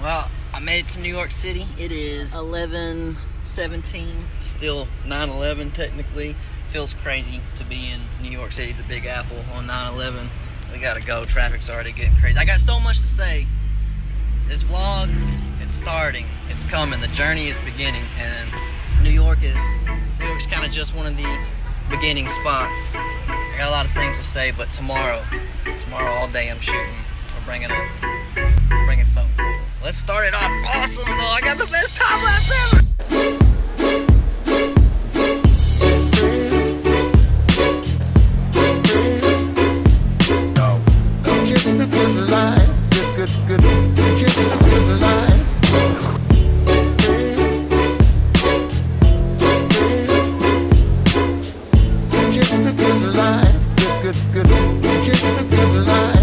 Well, I made it to New York City. It is 11:17. Still 9/11 technically. Feels crazy to be in New York City, the Big Apple, on 9/11. We gotta go. Traffic's already getting crazy. I got so much to say. This vlog, it's starting. It's coming. The journey is beginning, and New York's kind of just one of the beginning spots. I got a lot of things to say, but tomorrow all day I'm shooting. We're bringing something cool. Let's start it off awesome though. I got the best time lapse ever. Kiss the good life, good. Kiss the good life. Kiss the good life, good. Kiss the good life.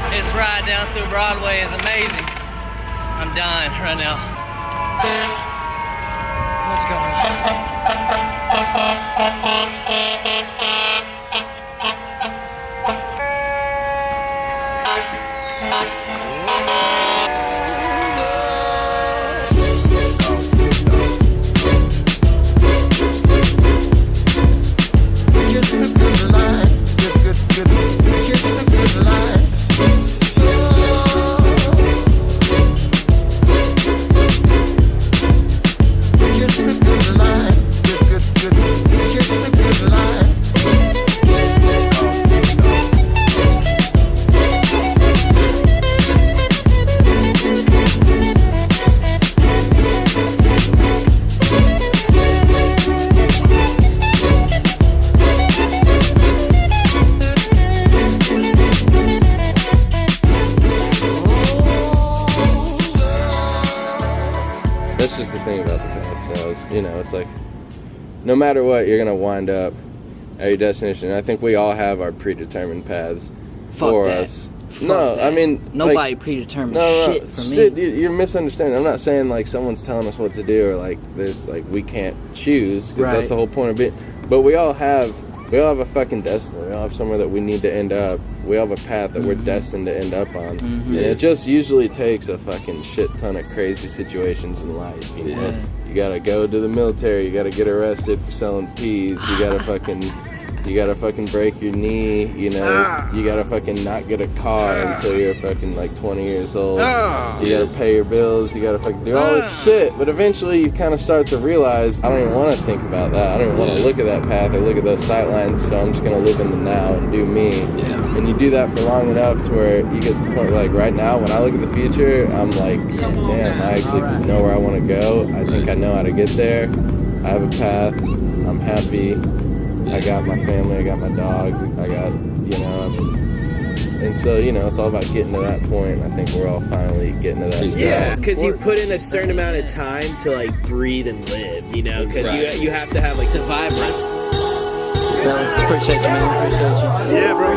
This ride down through Broadway is amazing. I'm dying right now. What's going Kiss the good life, good. Kiss the good life. Kiss the good life, good. Kiss the good life. That's just the thing about the path, though, is, you know, it's like, no matter what, you're going to wind up at your destination. I think we all have our predetermined paths for us. I mean, nobody like, predetermined shit for me. Dude, you're misunderstanding. I'm not saying, like, someone's telling us what to do or, like, there's, like, we can't choose, because that's the whole point of it. But we all have a fucking destiny. We all have somewhere that we need to end up. We all have a path that we're destined to end up on. And it just usually takes a fucking shit ton of crazy situations in life, you know? You gotta go to the military, you gotta get arrested for selling peas, you gotta fucking break your knee, you know, you gotta fucking not get a car until you're fucking like 20 years old. You gotta pay your bills, you gotta fucking do all this shit, but eventually you kind of start to realize, I don't even want to think about that, I don't even want to look at that path or look at those sight lines, so I'm just gonna live in the now and do me. And you do that for long enough to where you get to the point where, like, right now when I look at the future, I'm like, damn, I actually know where I want to go. I think I know how to get there. I have a path. I'm happy. I got my family. I got my dog. I got, you know, I mean, and so, you know, it's all about getting to that point. I think we're all finally getting to that spot. Yeah, because you put in a certain amount of time to, like, breathe and live, you know, because you have to have, like, the vibrant. Appreciate you, man. Appreciate you. Yeah, bro.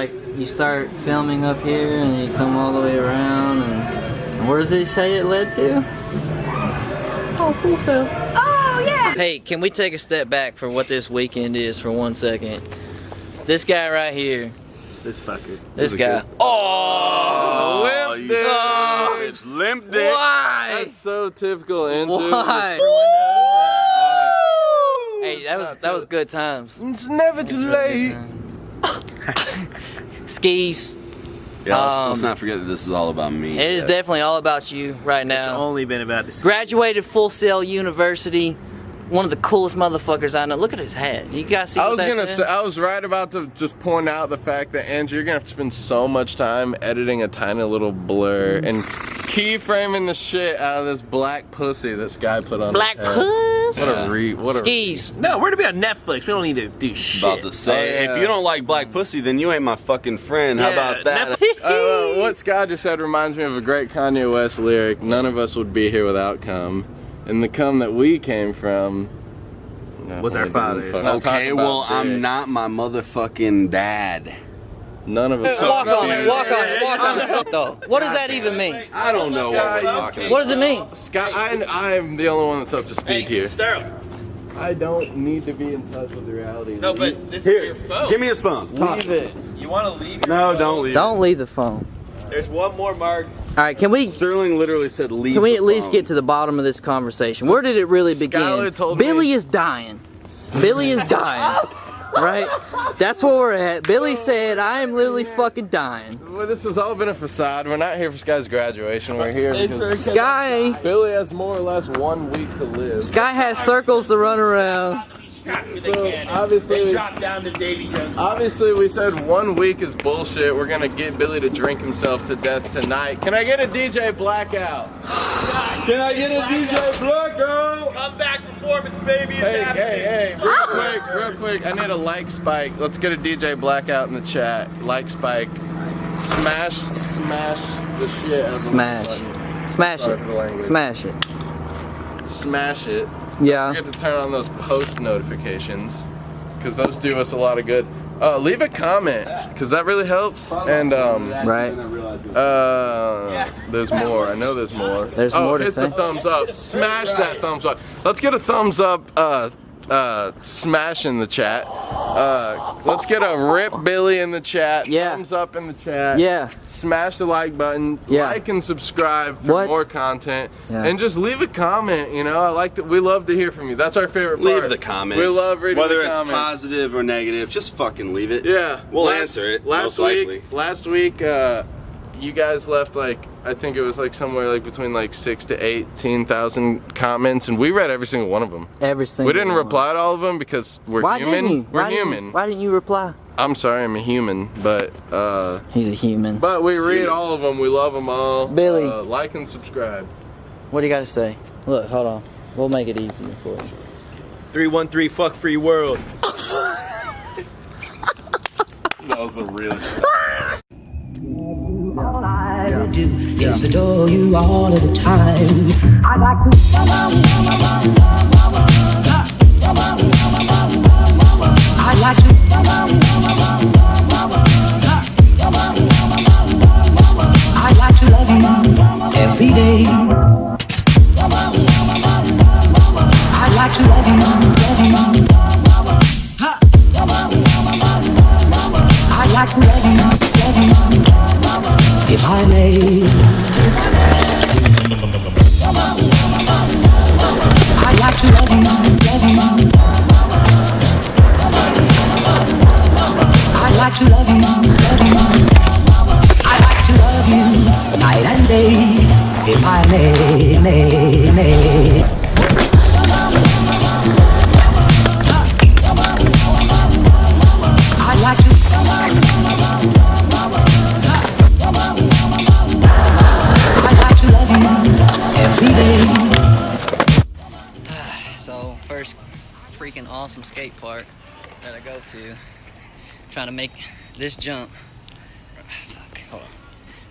like you start filming up here and you come all the way around and where does it say it led to? Oh, Full Sail. Oh, yeah. Hey, can we take a step back for what this weekend is for 1 second? This guy right here. This fucker. This guy. Oh, limped it. It's limped it. Why? That's so typical, Andrew. Why? Hey, that was good times. It's never too late. Skis. Yeah, let's not forget that this is all about me. It is definitely all about you right It's now. only been about this. Graduated Full Sail University. One of the coolest motherfuckers I know. Look at his hat. You guys see what that says? I was right about to just point out the fact that, Andrew, you're gonna have to spend so much time editing a tiny little blur and keyframing the shit out of this black pussy this guy put on Black his head. puss. What a Skis. No, we're gonna be on Netflix. We don't need to do shit. About to say, if you don't like black pussy, then you ain't my fucking friend. How about that? what Scott just said reminds me of a great Kanye West lyric. None of us would be here without cum. And the cum that we came from was our fathers. Okay, well, I'm not my motherfucking dad. None of us. Walk on it. Though. What does that even mean? I don't know what we're talking about. What does it mean? Scott, I'm the only one that's up to speed here. Sterling. I don't need to be in touch with the reality. No, but this Here, is your phone. give me his phone. Leave it. You want to leave? No, don't leave. Don't leave the phone. There's one more, Mark. All right, can we Sterling literally said leave. Can we the at least phone. get to the bottom of this conversation? Where did it really begin? Skylar told me- Billy is dying. Billy is dying. Right? That's where we're at. Billy said, I am literally fucking dying. Well, this has all been a facade. We're not here for Sky's graduation. We're here because Sky Billy has more or less 1 week to live. Sky has circles to run around. So obviously, Drop down to Davy Jones. obviously we said 1 week is bullshit. We're gonna get Billy to drink himself to death tonight. Can I get a DJ blackout? Can I get a DJ blackout? Comeback performance, baby. It's Hey, real quick. I need a like spike. Let's get a DJ blackout in the chat. Like spike. Smash the shit out of Smash. the button. Smash Sorry for the it. language. Smash it. Smash it. Yeah. Forget to turn on those post notifications, because those do us a lot of good. Leave a comment, because that really helps. And Right. there's more. I know there's more. There's more to hit say. the thumbs up. Smash that thumbs up. Let's get a thumbs up. Smash in the chat. Let's get a rip Billy in the chat. Yeah. Thumbs up in the chat. Yeah. Smash the like button. Yeah. Like and subscribe for What? more content. Yeah. And just leave a comment. You know, we love to hear from you. That's our favorite part. Leave the comments. We love reading Whether the it's comments. positive or negative, just fucking leave it. Yeah. We'll answer it, most likely. Last week, you guys left I think it was somewhere between 6,000 to 18,000 comments, and we read every single one of them. Every single We didn't one. reply to all of them because we're Why human. didn't you? We're Why didn't human. you? Why didn't you reply? I'm sorry, I'm a human, but He's a human. we read all of them. We love them all. Billy. Like and subscribe. What do you got to say? Look, hold on. We'll make it easier for you. 313 fuck free world. That was the real shit. All I do is adore you all of the time. I like to. I like to. I like to love you every day. I like to love you. I like to love you. If I may, I like to love you. I like to love you. I like to love you night and day. If I may. I like to. So, first freaking awesome skate park that I go to. Trying to make this jump. Fuck, hold on.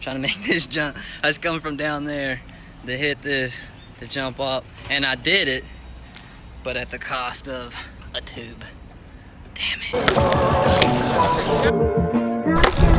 Trying to make this jump. I was coming from down there to hit this, to jump up. And I did it, but at the cost of a tube. Damn it.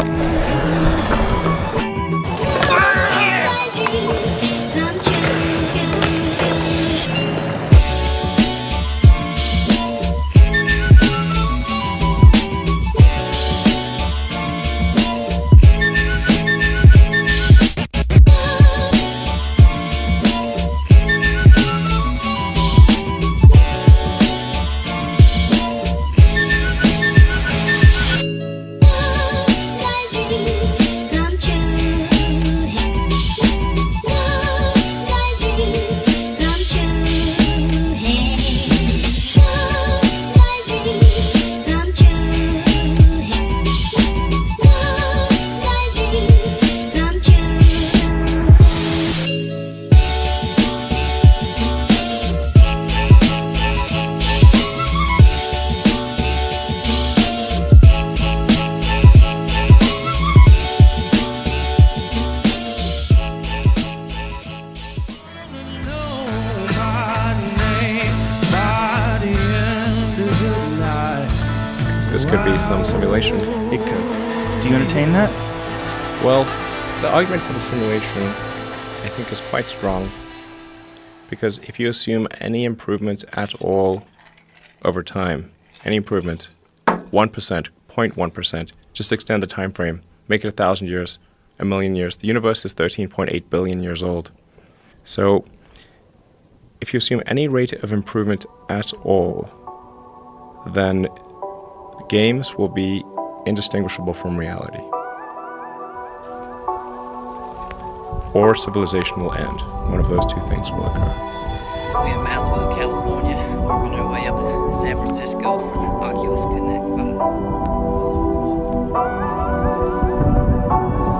this could be some simulation. It could. Do you entertain that? Well, the argument for the simulation, I think, is quite strong. Because if you assume any improvement at all over time, any improvement, 1%, 0.1%, just extend the time frame, make it 1,000 years, 1,000,000 years. The universe is 13.8 billion years old. So if you assume any rate of improvement at all, then games will be indistinguishable from reality. Or civilization will end. One of those two things will occur. We're in Malibu, California. We're on our way up to San Francisco for Oculus Connect 5.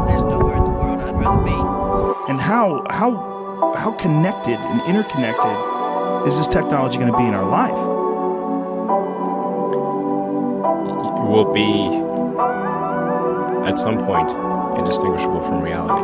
There's nowhere in the world I'd rather be. And how connected and interconnected is this technology going to be in our life? It will be, at some point, indistinguishable from reality.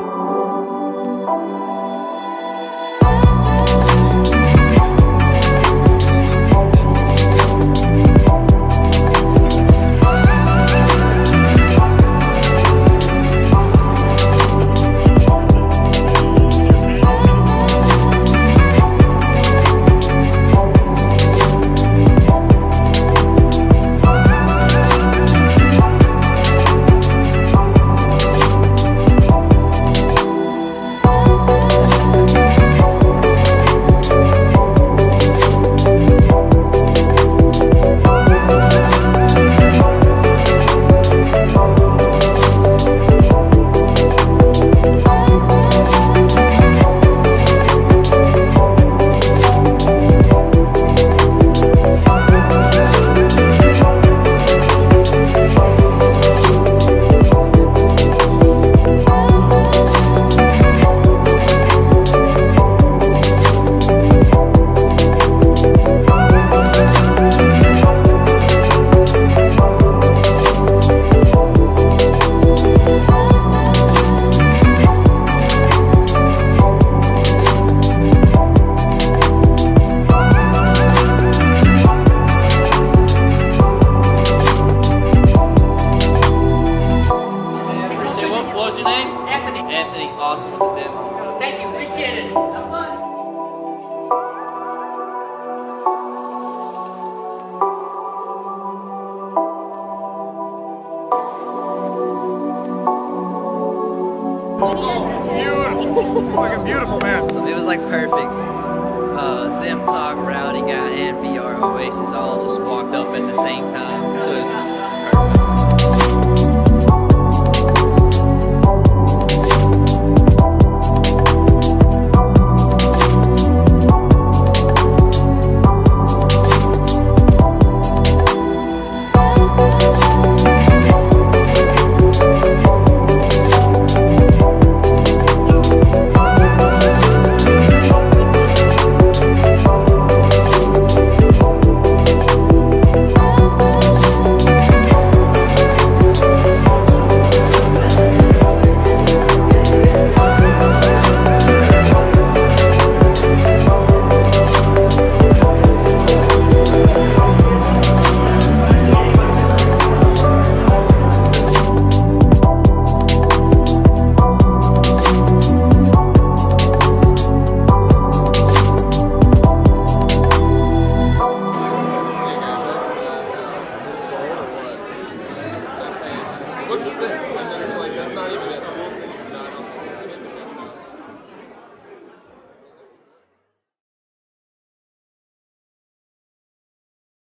Fucking beautiful, man. So it was like perfect. Zim Talk, Rowdy Guy, and VR Oasis all just walked up at the same time. So it was perfect. What's this? And then it's like, that's not even it.